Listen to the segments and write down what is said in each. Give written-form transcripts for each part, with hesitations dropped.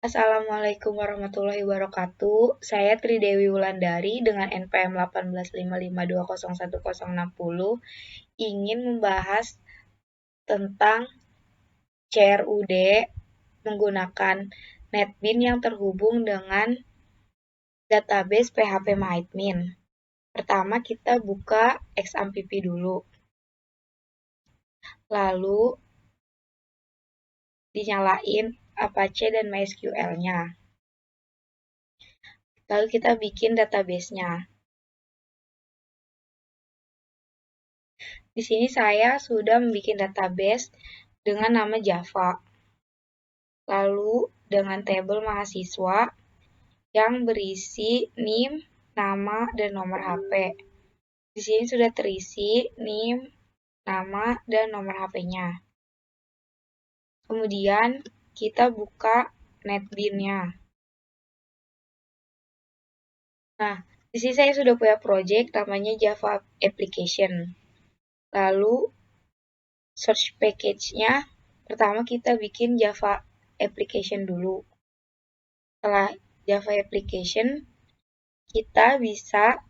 Assalamualaikum warahmatullahi wabarakatuh. Saya Tridewi Wulandari dengan NPM 1855201060 ingin membahas tentang CRUD menggunakan NetBeans yang terhubung dengan database PHP MyAdmin. Pertama kita buka XAMPP dulu. Lalu dinyalain Apache dan MySQL-nya. Lalu kita bikin database-nya. Di sini saya sudah membuat database dengan nama Java. Lalu dengan tabel mahasiswa yang berisi NIM, nama, dan nomor HP. Di sini sudah terisi NIM, nama, dan nomor HP-nya. Kemudian kita buka NetBeans-nya. Nah, di sini saya sudah punya project namanya Java Application. Lalu search package-nya, pertama kita bikin Java Application dulu. Setelah Java Application, kita bisa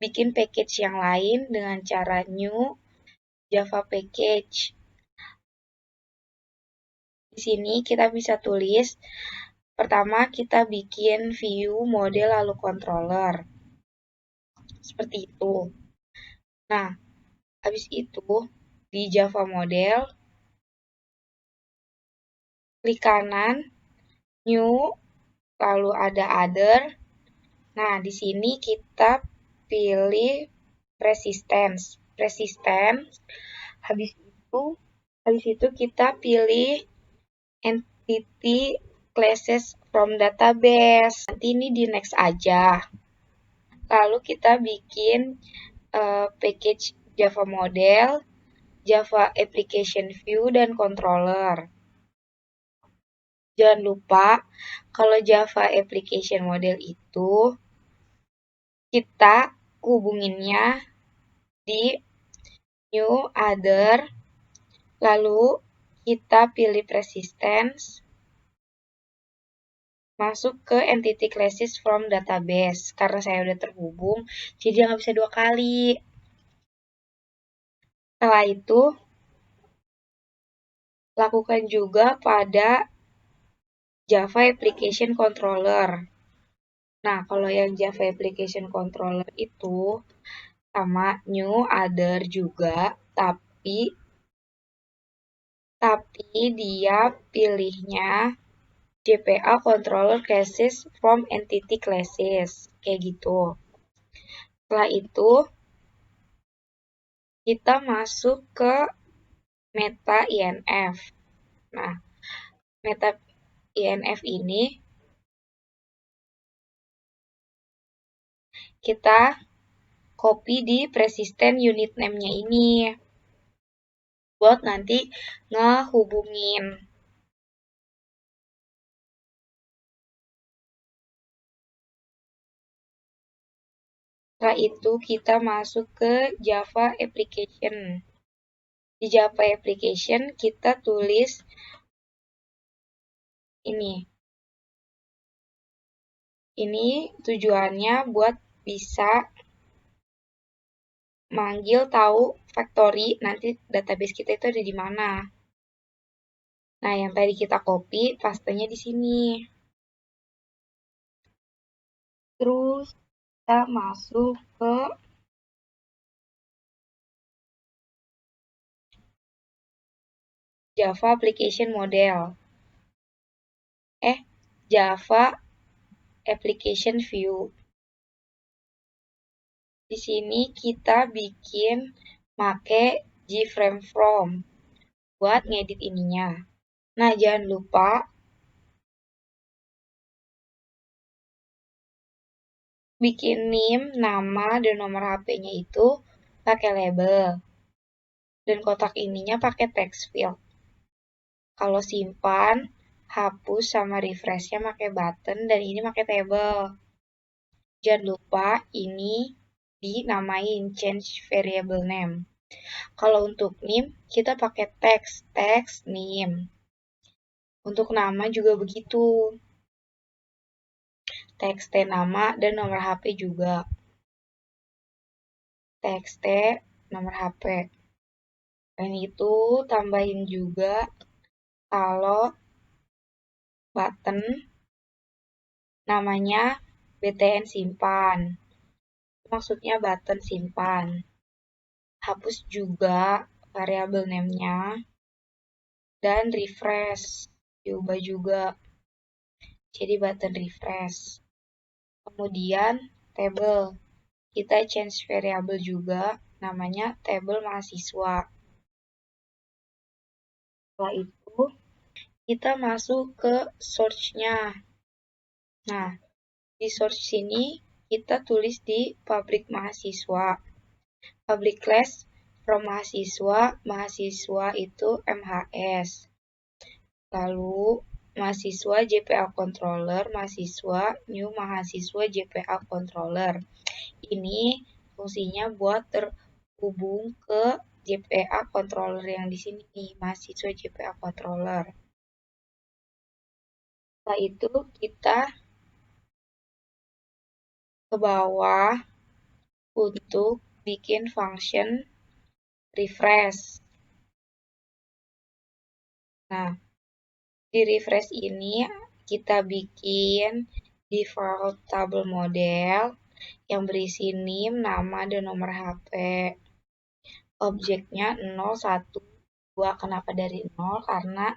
bikin package yang lain dengan cara new Java package. Di sini kita bisa tulis, pertama kita bikin view, model, lalu controller. Seperti itu. Nah, habis itu di Java model, klik kanan, new, lalu ada other. Nah, di sini kita pilih persistence. Habis itu kita pilih entity classes from database. Nanti ini di next aja. Lalu kita bikin package Java model, Java application view, dan controller. Jangan lupa, kalau Java application model itu, kita hubunginnya di new other, lalu kita pilih persistence, masuk ke entity classes from database. Karena saya udah terhubung, jadi nggak bisa 2 kali. Setelah itu, lakukan juga pada Java Application Controller. Nah, kalau yang Java Application Controller itu sama new other juga, tapi dia pilihnya JPA Controller Classes from Entity Classes, kayak gitu. Setelah itu, kita masuk ke meta INF. Nah, meta INF ini kita copy di persistent unit name-nya ini buat nanti ngehubungin. Setelah itu kita masuk ke Java Application. Di Java Application kita tulis ini. Ini tujuannya buat bisa manggil tahu factory nanti database kita itu ada di mana. Nah, yang tadi kita copy, pastenya di sini. Terus kita masuk ke Java Application Model. Java Application View. Di sini kita bikin make gFrameFrom buat ngedit ininya. Nah, jangan lupa bikin name, nama, dan nomor HP-nya itu pakai label. Dan kotak ininya pakai text field. Kalau simpan, hapus sama refresh-nya pakai button, dan ini pakai table. Jangan lupa ini dinamain change variable name. Kalau untuk name, kita pakai text name. Untuk nama juga begitu. TXT nama dan nomor HP juga. TXT nomor HP. Dan itu tambahin juga kalau button namanya btn simpan. Maksudnya button simpan. Hapus juga variabel name-nya dan refresh. Diubah juga jadi button refresh. Kemudian table. Kita change variabel juga namanya table mahasiswa. Setelah itu kita masuk ke search-nya. Nah, di search sini kita tulis di public mahasiswa. Public class from mahasiswa, mahasiswa itu MHS. Lalu mahasiswa JPA controller, mahasiswa new mahasiswa JPA controller. Ini fungsinya buat terhubung ke JPA controller yang di sini nih, mahasiswa JPA controller. Setelah itu kita ke bawah untuk bikin function refresh. Nah, di refresh ini kita bikin default table model yang berisi name, nama, dan nomor HP. Objeknya 0, 1, 2. Kenapa dari 0? Karena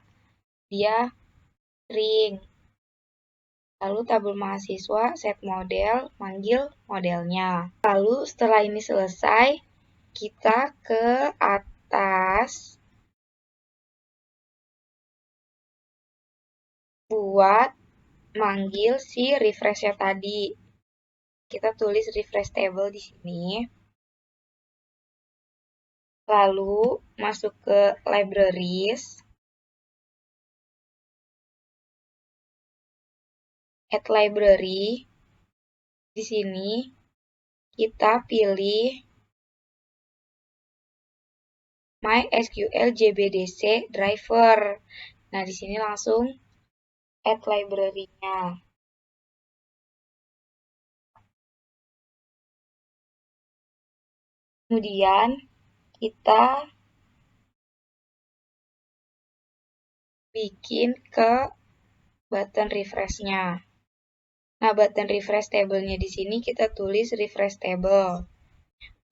dia string. Lalu tabel mahasiswa, set model, manggil modelnya. Lalu setelah ini selesai, kita ke atas buat manggil si refresh-nya tadi. Kita tulis refresh table di sini. Lalu masuk ke libraries. Add library. Di sini kita pilih MySQL JBDC driver. Nah, di sini langsung add library-nya. Kemudian kita bikin ke button refresh-nya. Nah, button refresh table-nya di sini kita tulis refresh table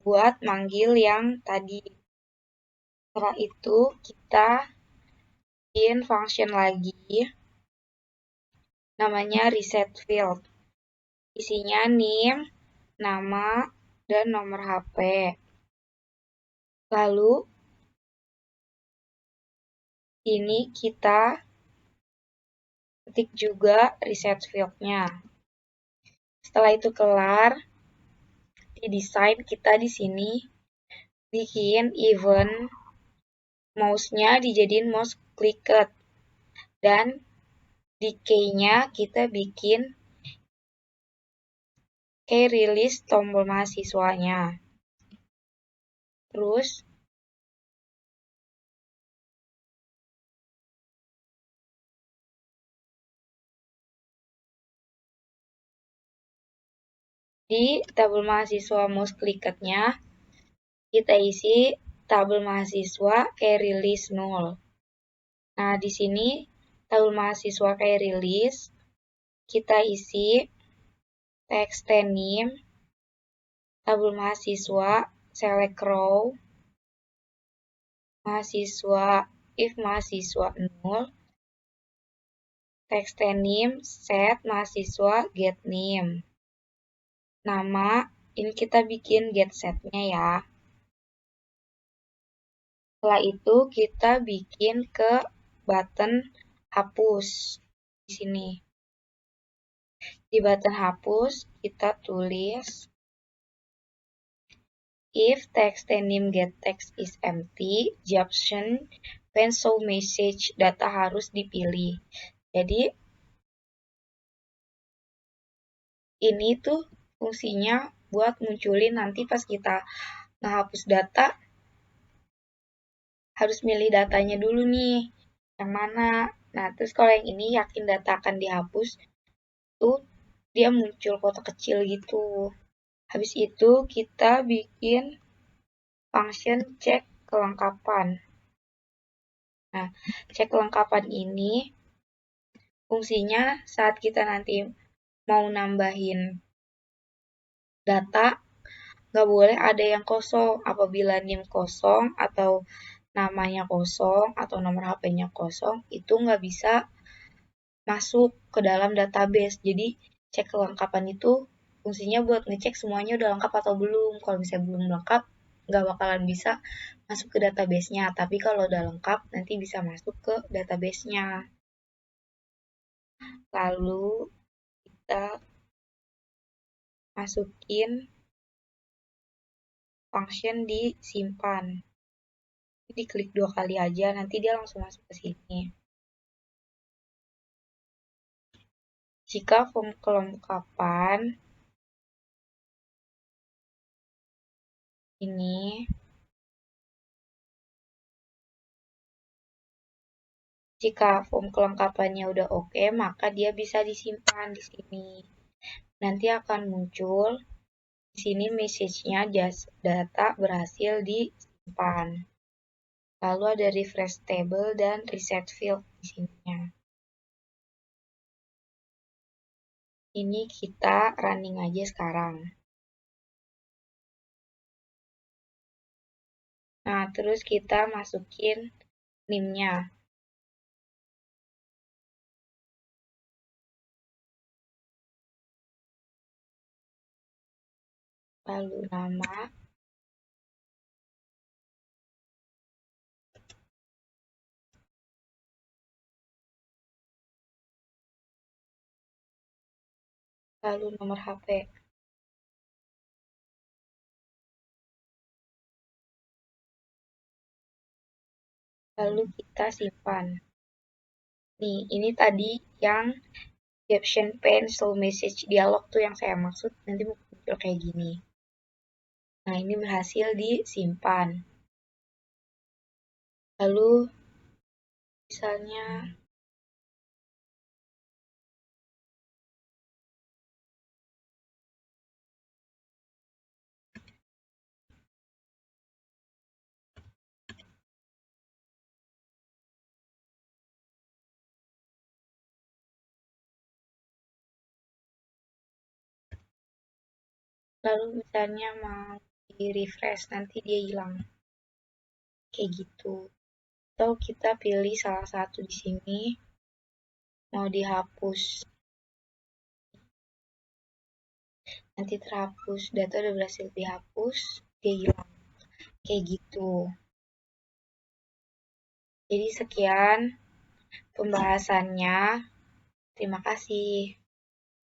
buat manggil yang tadi. Setelah itu kita bikin function lagi namanya reset field. Isinya name, nama, dan nomor HP. Lalu ini kita ketik juga reset field-nya. Setelah itu kelar, di desain kita di sini bikin event mouse-nya dijadiin mouse clicked dan di key-nya kita bikin key release tombol mahasiswanya. Terus di tabel mahasiswa mouse clicked-nya kita isi tabel mahasiswa key release 0. Nah, di sini tabel mahasiswa key release kita isi txt name, tabel mahasiswa select row, mahasiswa if mahasiswa 0, txt name set mahasiswa get name. Nama ini kita bikin get set-nya ya. Setelah itu kita bikin ke button hapus di sini. Di button hapus kita tulis if text name get text is empty, Jaption when show message data harus dipilih. Jadi ini tuh fungsinya buat munculin nanti pas kita ngehapus data harus milih datanya dulu nih. Yang mana? Nah, terus kalau yang ini yakin data akan dihapus, tuh dia muncul kotak kecil gitu. Habis itu kita bikin function cek kelengkapan. Nah, cek kelengkapan ini fungsinya saat kita nanti mau nambahin data, nggak boleh ada yang kosong. Apabila NIM kosong atau namanya kosong atau nomor HP-nya kosong, itu nggak bisa masuk ke dalam database. Jadi cek kelengkapan itu fungsinya buat ngecek semuanya udah lengkap atau belum. Kalau misalnya belum lengkap, nggak bakalan bisa masuk ke database-nya. Tapi kalau udah lengkap, nanti bisa masuk ke database-nya. Lalu kita masukin function disimpan. Diklik 2 kali aja, nanti dia langsung masuk ke sini. Jika form kelengkapan ini jika form kelengkapannya udah oke, maka dia bisa disimpan di sini. Nanti akan muncul di sini message-nya data berhasil disimpan. Lalu ada refresh table dan reset field di sininya. Ini kita running aja sekarang. Nah, terus kita masukin NIM-nya. Lalu nama, lalu nomor HP. Lalu kita simpan. Nih, ini tadi yang caption pane slow message dialog tuh yang saya maksud, nanti muncul kayak gini. Nah, ini berhasil disimpan. Lalu misalnya mau di refresh, nanti dia hilang kayak gitu. Atau kita pilih salah satu di sini mau dihapus, nanti terhapus, data udah berhasil dihapus, dia hilang kayak gitu. Jadi sekian pembahasannya, terima kasih.